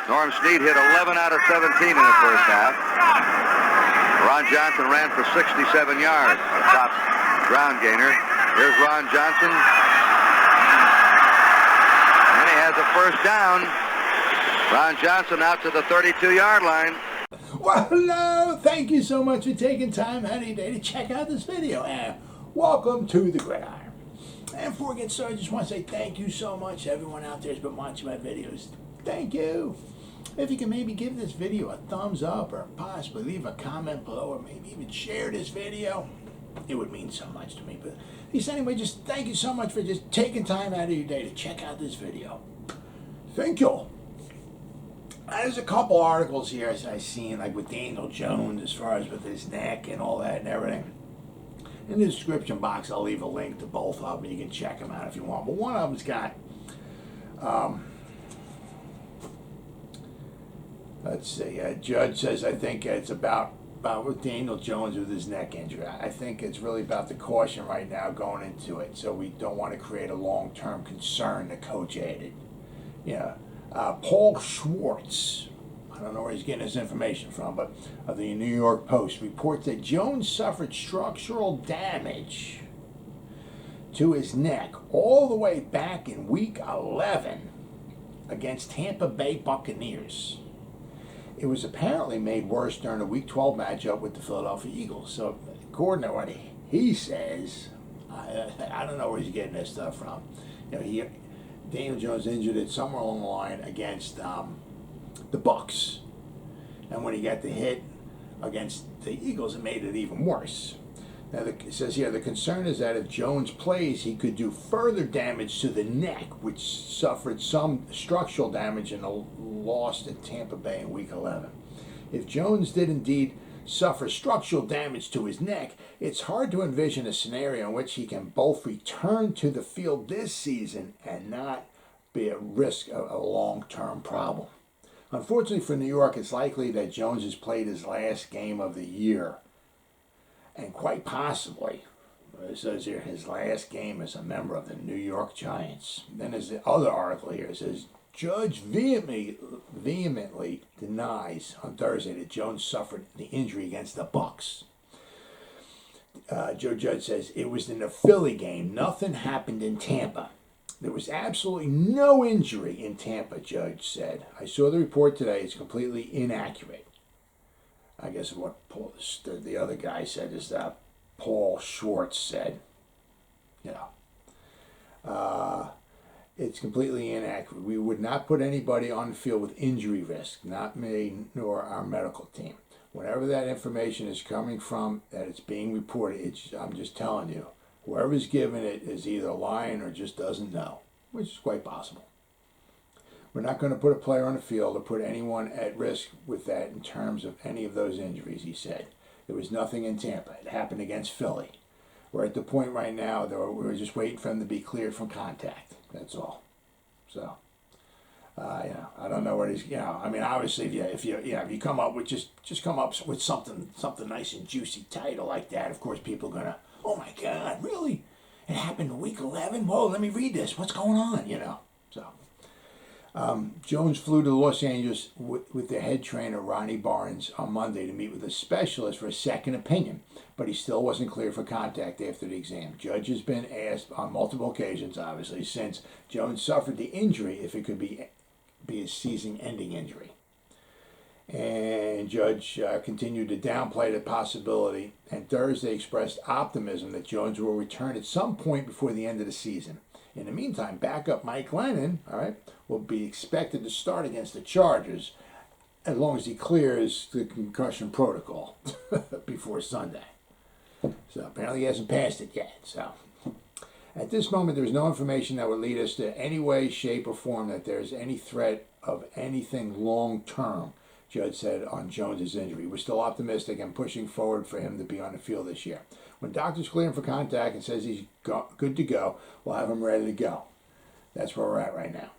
Norm Snead hit 11 out of 17 in the first half. Ron Johnson ran for 67 yards, the top ground gainer. Here's Ron Johnson. And he has a first down. Ron Johnson out to the 32-yard line. Well, hello. Thank you so much for taking time out of your day to check out this video. And welcome to the Gridiron. And before we get started, I just want to say thank you so much to everyone out there who's been watching my videos. Thank you. If you can maybe give this video a thumbs up or possibly leave a comment below or maybe even share this video, it would mean so much to me. But at least anyway, just thank you so much for just taking time out of your day to check out this video. Thank you. There's a couple articles here as I've seen, like with Daniel Jones as far as with his neck and all that and everything. In the description box, I'll leave a link to both of them. You can check them out if you want. But one of them's got, let's see, a judge says, I think it's about with Daniel Jones with his neck injury. I think it's really about the caution right now going into it. So we don't want to create a long-term concern, the coach added. Yeah. Paul Schwartz, I don't know where he's getting his information from, but of the New York Post reports that Jones suffered structural damage to his neck all the way back in Week 11 against Tampa Bay Buccaneers. It was apparently made worse during the Week 12 matchup with the Philadelphia Eagles. So, according to what he says, I don't know where he's getting this stuff from. You know, Daniel Jones injured it somewhere along the line against the Bucs, and when he got the hit against the Eagles, it made it even worse. Now, it says here, the concern is that if Jones plays, he could do further damage to the neck, which suffered some structural damage in the loss at Tampa Bay in Week 11. If Jones did indeed suffer structural damage to his neck, it's hard to envision a scenario in which he can both return to the field this season and not be at risk of a long-term problem. Unfortunately for New York, it's likely that Jones has played his last game of the year, and quite possibly, it says here, his last game as a member of the New York Giants. Then there's the other article here. It says, Judge vehemently denies on Thursday that Jones suffered the injury against the Bucs. Joe Judge says, it was in the Philly game. Nothing happened in Tampa. There was absolutely no injury in Tampa, Judge said. I saw the report today. It's completely inaccurate. I guess what the other guy said is that Paul Schwartz said. You know. It's completely inaccurate. We would not put anybody on the field with injury risk, not me nor our medical team. Whenever that information is coming from, that it's being reported, I'm just telling you, whoever's giving it is either lying or just doesn't know, which is quite possible. We're not going to put a player on the field or put anyone at risk with that in terms of any of those injuries, he said. There was nothing in Tampa. It happened against Philly. We're at the point right now that we're just waiting for him to be cleared from contact. That's all. So, you know, I don't know what he's. You know, I mean, obviously, if you come up with just come up with something nice and juicy title like that, of course, people are gonna, oh my God, really? It happened in Week 11. Whoa, let me read this. What's going on? You know. So, Jones flew to Los Angeles with the head trainer Ronnie Barnes on Monday to meet with a specialist for a second opinion, but he still wasn't clear for contact after the exam. Judge has been asked on multiple occasions, obviously, since Jones suffered the injury, if it could be a season-ending injury. And Judge continued to downplay the possibility, and Thursday expressed optimism that Jones will return at some point before the end of the season. In the meantime, backup Mike Lennon, all right, will be expected to start against the Chargers as long as he clears the concussion protocol before Sunday. So apparently he hasn't passed it yet. So at this moment, there's no information that would lead us to any way, shape, or form that there's any threat of anything long-term, Judge said on Jones's injury. We're still optimistic and pushing forward for him to be on the field this year. When doctors clear him for contact and says he's good to go, we'll have him ready to go. That's where we're at right now.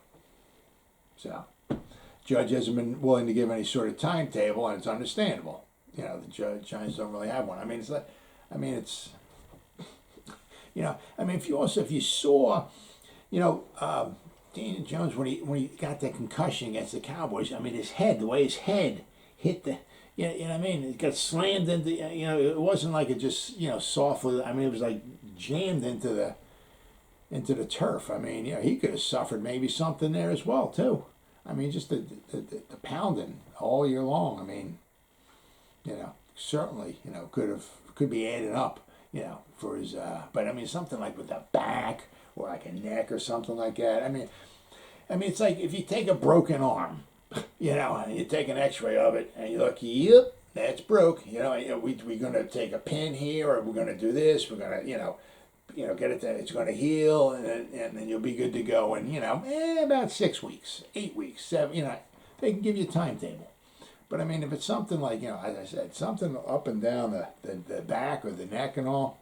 So, Judge hasn't been willing to give any sort of timetable, and it's understandable. You know, the Giants don't really have one. I mean, it's like, you know, I mean, if you saw, you know, Daniel Jones, when he got that concussion against the Cowboys, I mean, the way his head hit the, you know what I mean? It got slammed into, it wasn't like it just, softly, I mean, it was like jammed into the turf. I mean, he could have suffered maybe something there as well, too. I mean, just the pounding all year long. I mean, certainly, could be added up, for his, but I mean, something like with the back or like a neck or something like that. I mean, it's like if you take a broken arm, and you take an x-ray of it and you look, yep, that's broke. We're going to take a pin here, or we're going to do this. We're going to, get it that it's going to heal, and then you'll be good to go. And, about 6 weeks, 8 weeks, 7, they can give you a timetable. But I mean, if it's something like, as I said, something up and down the back or the neck and all,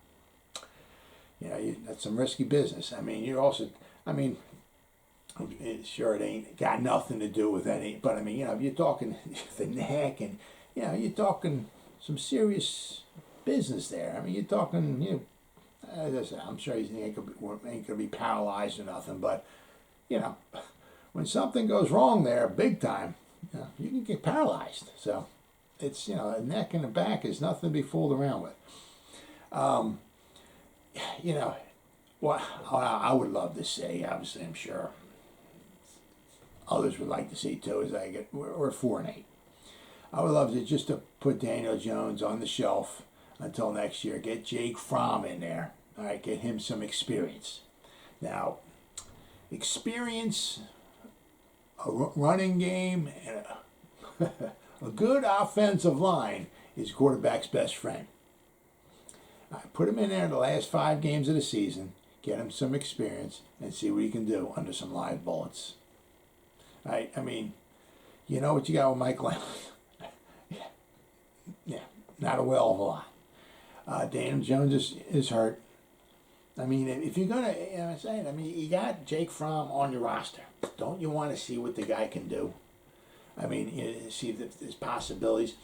that's some risky business. I mean, sure, it ain't got nothing to do with any, but I mean, if you're talking the neck and, you're talking some serious business there. I mean, you're talking, as I said, I'm sure he ain't going to be paralyzed or nothing, but, when something goes wrong there, big time, you can get paralyzed. So it's, the neck and the back is nothing to be fooled around with. What I would love to see, obviously, I'm sure others would like to see too, is we're 4-8. I would love to put Daniel Jones on the shelf until next year. Get Jake Fromm in there. All right, get him some experience. Now, experience, a running game, and a good offensive line is quarterback's best friend. Put him in there the last 5 games of the season, get him some experience, and see what he can do under some live bullets. Right? I mean, you know what you got with Mike Lennon? Yeah, not a well of a lot. Daniel Jones is hurt. I mean, if you're going to, you got Jake Fromm on your roster. Don't you want to see what the guy can do? I mean, see if there's possibilities.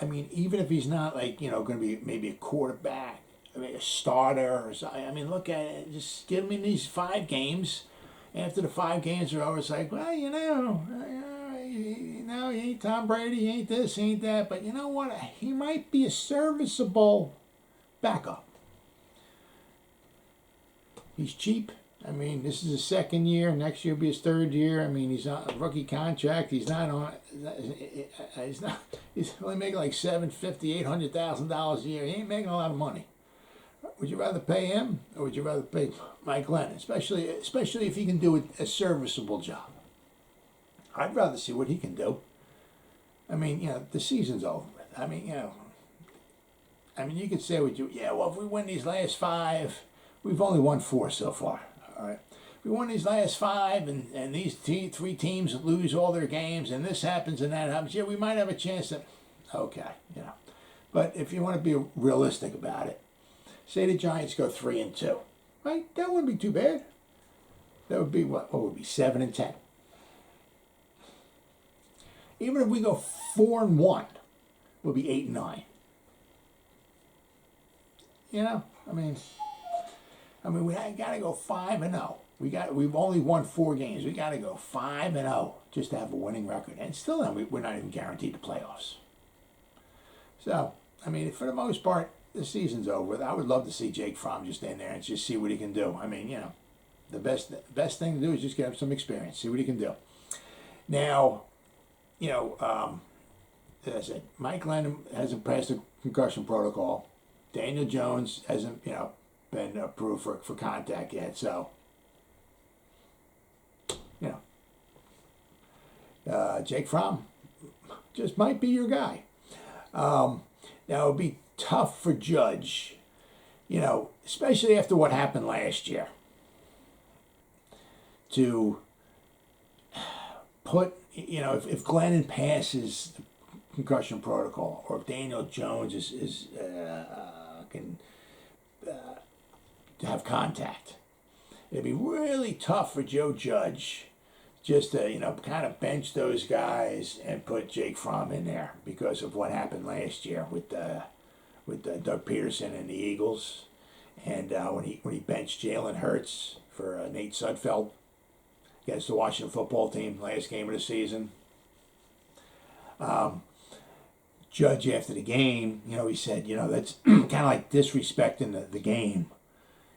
I mean, even if he's not going to be maybe a quarterback, a starter or something. I mean, look at it. Just get him in these 5 games. After the 5 games are over, it's like, well, he ain't Tom Brady, he ain't this, he ain't that. But you know what? He might be a serviceable backup. He's cheap. I mean, this is his 2nd year. Next year will be his 3rd year. I mean, he's on a rookie contract. He's not on. He's only making like $750,000, $800,000 a year. He ain't making a lot of money. Would you rather pay him, or would you rather pay Mike Lennon? Especially if he can do a serviceable job. I'd rather see what he can do. I mean, the season's over. I mean, you could say if we win these last 5, we've only won 4 so far. All right. We won these last 5, and these 3 teams lose all their games, and this happens and that happens. Yeah, we might have a chance to. Okay, But if you want to be realistic about it, say the Giants go 3-2, right? That wouldn't be too bad. That would be what would be 7-10. Even if we go 4-1, we'll be 8-9. I mean, we got to go 5-0. We've only won 4 games. We got to go 5-0 just to have a winning record, and still, we're not even guaranteed the playoffs. So, I mean, for the most part, the season's over. I would love to see Jake Fromm just in there and just see what he can do. I mean, the best thing to do is just get him some experience, see what he can do. Now, as I said, Mike Lennon hasn't passed the concussion protocol. Daniel Jones hasn't, been approved for contact yet. So, Jake Fromm just might be your guy. Now, it would be tough for Judge, especially after what happened last year, to put, if Glennon passes the concussion protocol, or if Daniel Jones can have contact, it'd be really tough for Joe Judge just to, kind of bench those guys and put Jake Fromm in there because of what happened last year with Doug Peterson and the Eagles, and when he benched Jalen Hurts for Nate Sudfeld. against the Washington football team, last game of the season. Judge, after the game, he said, that's kind of like disrespecting the game.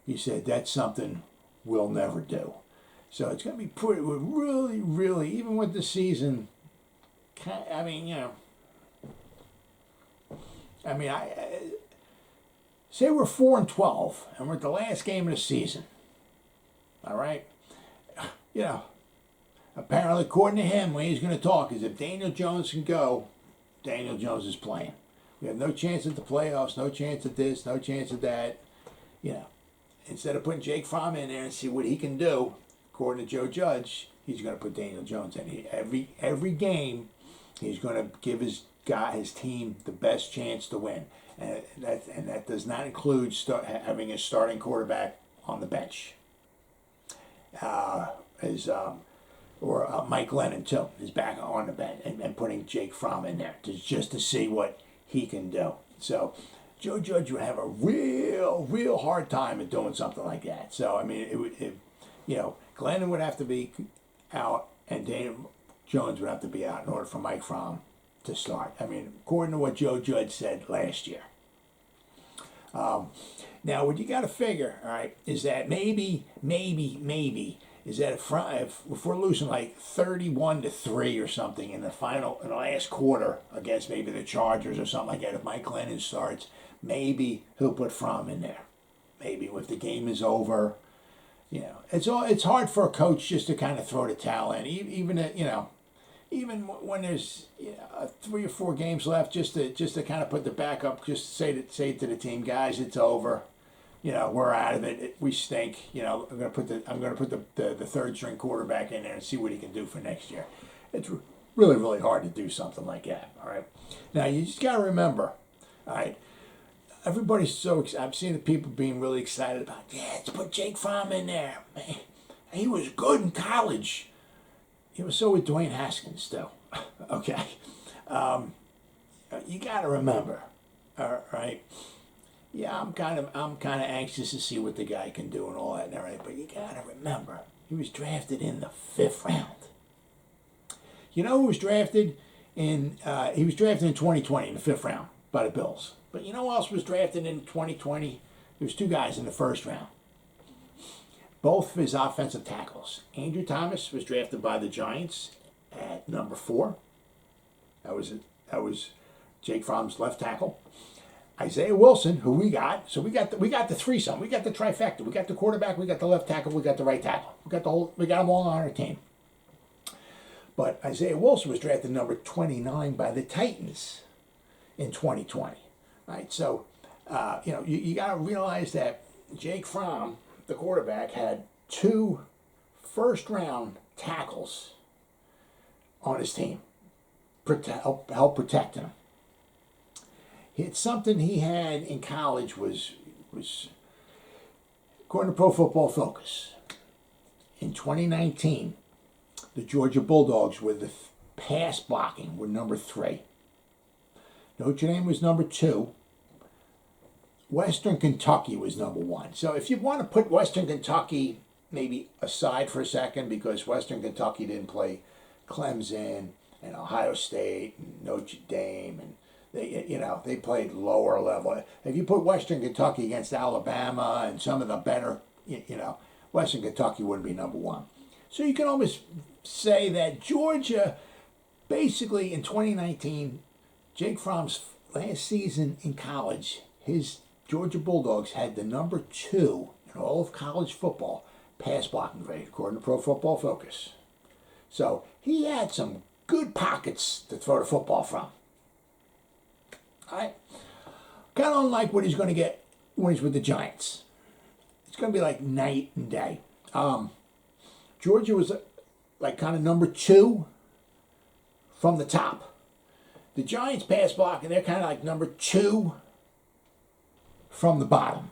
He said, that's something we'll never do. So it's going to be really, really, even with the season, I say we're 4-12, and we're at the last game of the season. All right? Apparently, according to him, when he's going to talk, is if Daniel Jones can go, Daniel Jones is playing. We have no chance at the playoffs, no chance at this, no chance at that. Instead of putting Jake Fromm in there and see what he can do, according to Joe Judge, he's going to put Daniel Jones in. Every game, he's going to give his team the best chance to win, and that does not include having a starting quarterback on the bench. Mike Lennon too is back on the bench and putting Jake Fromm in there just to see what he can do. So Joe Judge would have a real hard time at doing something like that. So Glennon would have to be out and Daniel Jones would have to be out in order for Mike Fromm to start. According to what Joe Judge said last year. Now, what you got to figure, all right, is that maybe, is that if we're losing like 31-3 or something in the last quarter against maybe the Chargers or something like that, if Mike Lennon starts, maybe he'll put Fromm in there. Maybe if the game is over, it's hard for a coach just to kind of throw the towel in, even when there's 3 or 4 games left, just to kind of put the backup, just say to the team, guys, it's over. We're out of it. We stink. I'm gonna put the third string quarterback in there and see what he can do for next year. It's really, really hard to do something like that. All right. Now you just gotta remember. All right. Everybody's so excited. I've seen the people being really excited about. Yeah, let's put Jake Fromm in there. Man, he was good in college. He was so with Dwayne Haskins too. Okay. You gotta remember. All right. Yeah, I'm kind of anxious to see what the guy can do and all that, all right. But you gotta remember, he was drafted in the 5th round. You know who was drafted in? He was drafted in 2020 in the 5th round by the Bills. But you know who else was drafted in 2020? There was 2 guys in the 1st round. Both of his offensive tackles. Andrew Thomas was drafted by the Giants at number 4. That was Jake Fromm's left tackle. Isaiah Wilson, who we got, so we got the threesome, we got the trifecta, we got the quarterback, we got the left tackle, we got the right tackle, we got them all on our team. But Isaiah Wilson was drafted number 29 by the Titans in 2020. Right, so you got to realize that Jake Fromm, the quarterback, had 2 first-round tackles on his team, help protect him. It's something he had in college was according to Pro Football Focus. In 2019, the Georgia Bulldogs were the pass blocking were number 3. Notre Dame was number 2. Western Kentucky was number 1. So if you want to put Western Kentucky maybe aside for a second, because Western Kentucky didn't play Clemson and Ohio State and Notre Dame, and they played lower level. If you put Western Kentucky against Alabama and some of the better, Western Kentucky wouldn't be number 1. So you can almost say that Georgia, basically in 2019, Jake Fromm's last season in college, his Georgia Bulldogs had the number 2 in all of college football pass blocking grade, according to Pro Football Focus. So he had some good pockets to throw the football from. All right. Kind of unlike what he's going to get when he's with the Giants. It's going to be like night and day. Georgia was like kind of number 2 from the top. The Giants pass block, and they're kind of like number 2 from the bottom.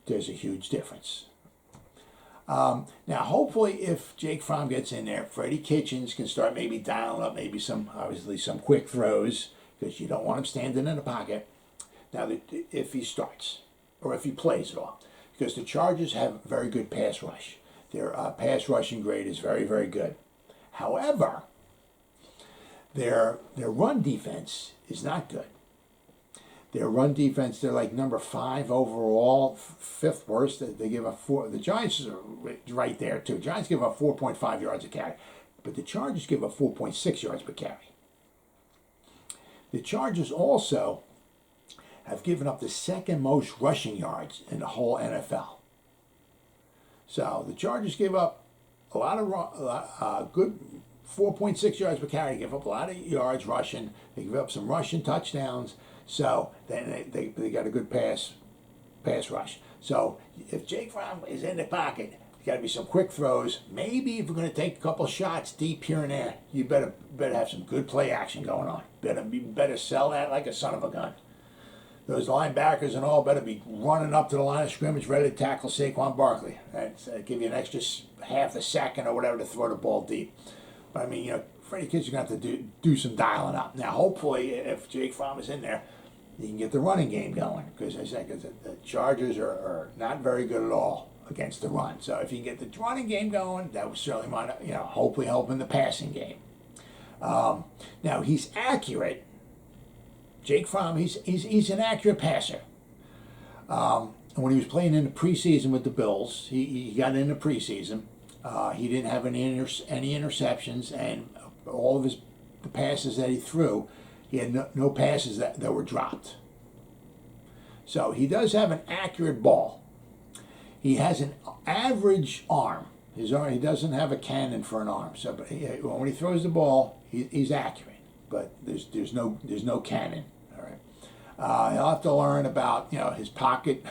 There's a huge difference. Now, hopefully, if Jake Fromm gets in there, Freddie Kitchens can start maybe dialing up maybe some quick throws, because you don't want him standing in the pocket. Now, if he starts, or if he plays at all, because the Chargers have a very good pass rush. Their pass rushing grade is very, very good. However, their run defense is not good. Their run defense, they're like number 5 overall, 5th worst. They give up 4. The Giants are right there too. Giants give up 4.5 yards a carry, but the Chargers give up 4.6 yards per carry. The Chargers also have given up the 2nd most rushing yards in the whole NFL. So the Chargers give up a lot of good 4.6 yards per carry. They give up a lot of yards rushing. They give up some rushing touchdowns. So then they got a good pass rush. So if Jake Fromm is in the pocket, there's got to be some quick throws. Maybe if we're going to take a couple shots deep here and there, you better have some good play action going on. Better sell that like a son of a gun. Those linebackers and all better be running up to the line of scrimmage ready to tackle Saquon Barkley. That's give you an extra half a second or whatever to throw the ball deep. But I mean, Freddie Kitchens are going to have to do some dialing up. Now, hopefully, if Jake Fromm is in there, you can get the running game going. Because I said the Chargers are not very good at all against the run. So if you can get the running game going, that would certainly might hopefully help in the passing game. Now he's accurate. Jake Fromm, he's an accurate passer. When he was playing in the preseason with the Bills, he got in the preseason. He didn't have any interceptions, and all of the passes that he threw, he had no passes that were dropped. So he does have an accurate ball. He has an average arm. His arm, he doesn't have a cannon for an arm. So, but when he throws the ball, he's accurate. But there's no cannon. All right. He'll have to learn about his pocket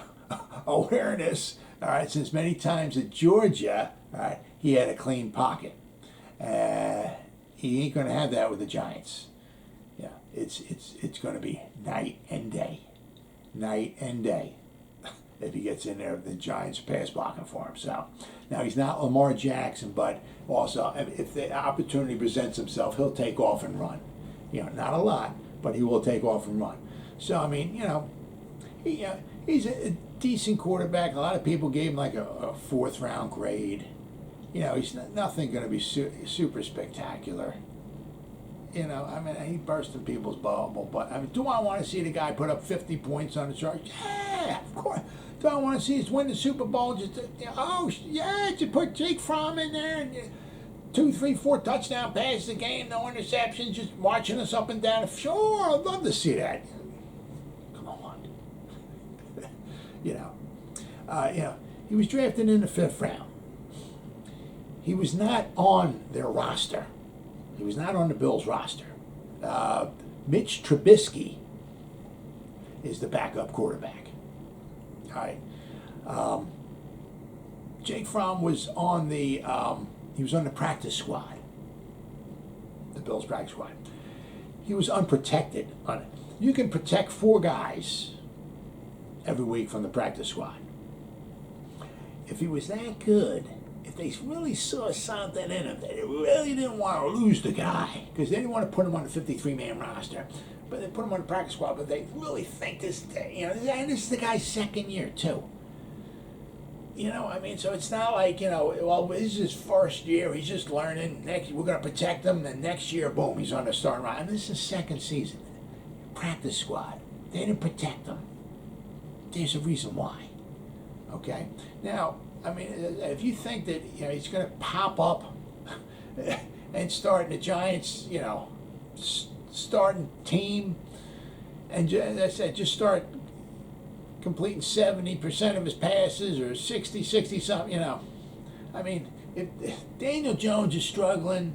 awareness. All right. Since many times at Georgia, all right, he had a clean pocket. He ain't going to have that with the Giants. Yeah, it's going to be night and day if he gets in there. The Giants pass blocking for him. So now he's not Lamar Jackson, but also if the opportunity presents himself, he'll take off and run. Not a lot, but he will take off and run. So I mean, he's a decent quarterback. A lot of people gave him like a 4th round grade. He's nothing going to be super spectacular. I mean, he burst in people's bubble, but I mean, do I want to see the guy put up 50 points on the chart? Yeah, of course. Do I want to see us win the Super Bowl? Just put Jake Fromm in there and 2, 3, 4 touchdown passes a game, no interceptions, just marching us up and down. Sure, I'd love to see that. Come on. He was drafted in the 5th round. He was not on their roster. He was not on the Bills roster. Mitch Trubisky is the backup quarterback. All right. Jake Fromm was on the practice squad. The Bills practice squad. He was unprotected on it. You can protect 4 guys every week from the practice squad. If he was that good, if they really saw something in him, they really didn't want to lose the guy because they didn't want to put him on the 53-man roster, but they put him on the practice squad. But they really think this is the guy's 2nd year too. I mean, so it's not like well, this is his 1st year. He's just learning. Next, we're going to protect him. Then next year, boom, he's on the starting line. This is his 2nd season. Practice squad. They didn't protect him. There's a reason why. Okay. Now, I mean, if you think that he's going to pop up and start in the Giants, starting team, and as I said, just start completing 70% of his passes or 60 something, I mean, if Daniel Jones is struggling,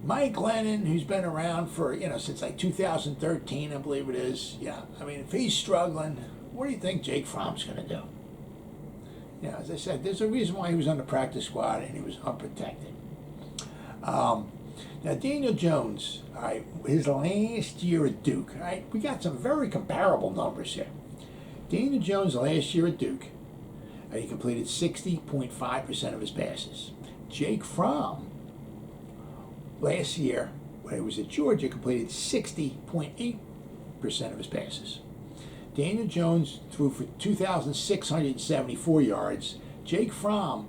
Mike Lennon, who's been around for since like 2013, I believe it is, I mean, if he's struggling, what do you think Jake Fromm's going to do? As I said, there's a reason why he was on the practice squad and he was unprotected. Now, Daniel Jones, all right, his last year at Duke, all right, we got some very comparable numbers here. Daniel Jones last year at Duke, he completed 60.5% of his passes. Jake Fromm, last year, when he was at Georgia, completed 60.8% of his passes. Daniel Jones threw for 2,674 yards. Jake Fromm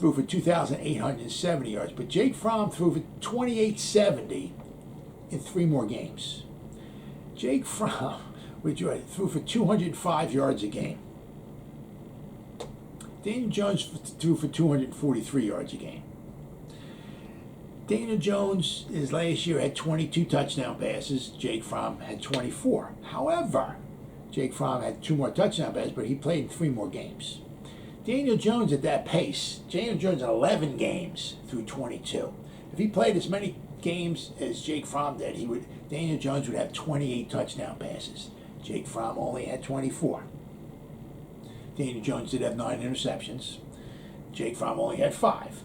threw for 2,870 yards. But Jake Fromm threw for 2,870 in 3 more games. Jake Fromm threw for 205 yards a game. Daniel Jones threw for 243 yards a game. Daniel Jones, his last year, had 22 touchdown passes. Jake Fromm had 24. However, Jake Fromm had 2 more touchdown passes, but he played in 3 more games. Daniel Jones at that pace, Daniel Jones in 11 games through 22. If he played as many games as Jake Fromm did, Daniel Jones would have 28 touchdown passes. Jake Fromm only had 24. Daniel Jones did have 9 interceptions. Jake Fromm only had 5.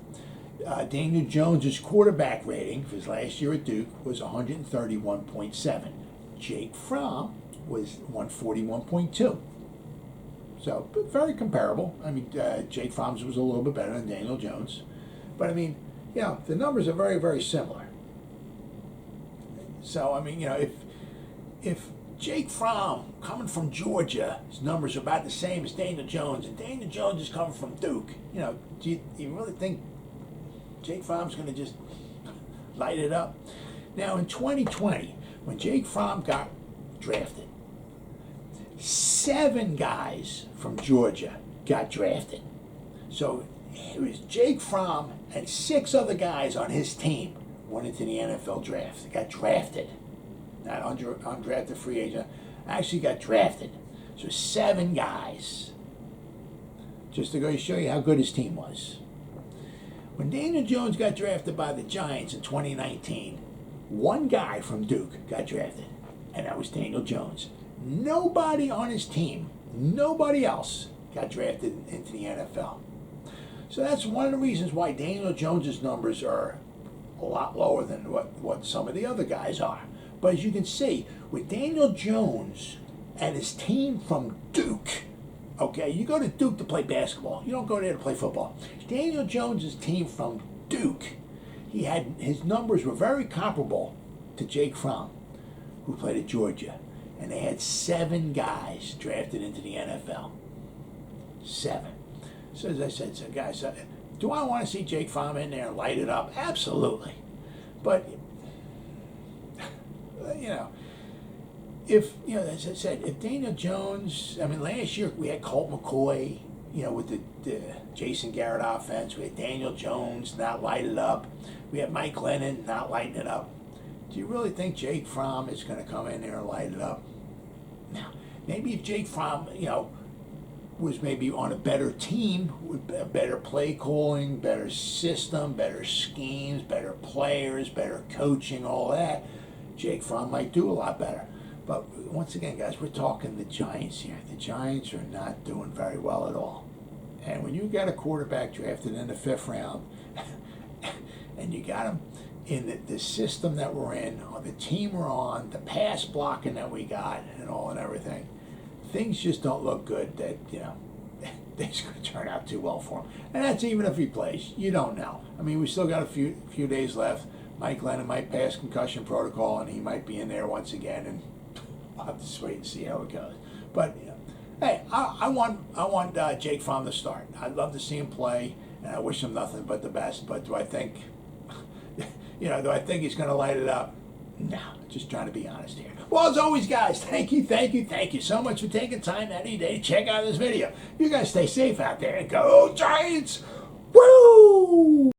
Daniel Jones's quarterback rating for his last year at Duke was 131.7. Jake Fromm was 141.2. So very comparable. I mean, Jake Fromm's was a little bit better than Daniel Jones, but I mean, you know, the numbers are very, very similar. So I mean, you know, if Jake Fromm coming from Georgia, his numbers are about the same as Daniel Jones, and Daniel Jones is coming from Duke, you know, do you really think Jake Fromm's going to just light it up? Now in 2020, when Jake Fromm got drafted, 7 guys from Georgia got drafted. So it was Jake Fromm and 6 other guys on his team went into the NFL draft. They got drafted. Not undrafted free agent. Actually got drafted. So 7 guys. Just to go show you how good his team was. When Daniel Jones got drafted by the Giants in 2019, 1 guy from Duke got drafted, and that was Daniel Jones. Nobody on his team, nobody else got drafted into the NFL. So that's one of the reasons why Daniel Jones's numbers are a lot lower than what some of the other guys are. But as you can see, with Daniel Jones and his team from Duke, okay, you go to Duke to play basketball. You don't go there to play football. Daniel Jones's team from Duke, his numbers were very comparable to Jake Fromm, who played at Georgia. And they had 7 guys drafted into the NFL. 7. So as I said, so guys, do I want to see Jake Fromm in there and light it up? Absolutely. But, you know, as I said, if Daniel Jones, I mean, last year we had Colt McCoy, you know, with the Jason Garrett offense. We had Daniel Jones not light it up. We had Mike Lennon not lighting it up. Do you really think Jake Fromm is going to come in there and light it up? Now, maybe if Jake Fromm, you know, was maybe on a better team with better play calling, better system, better schemes, better players, better coaching, all that, Jake Fromm might do a lot better. But once again, guys, we're talking the Giants here. The Giants are not doing very well at all. And when you got a quarterback drafted in the 5th round, and you got him in the system that we're in, or the team we're on, the pass blocking that we got, and all and everything, things just don't look good that, you know, things going to turn out too well for him. And that's even if he plays. You don't know. I mean, we still got a few days left. Mike Lennon might pass concussion protocol, and he might be in there once again, and we'll have to wait and see how it goes. But, you know, hey, I want Jake Fromm to start. I'd love to see him play, and I wish him nothing but the best. But do I think, you know, do I think he's going to light it up? No, just trying to be honest here. Well, as always, guys, thank you so much for taking time out of your day to check out this video. You guys stay safe out there and go Giants! Woo!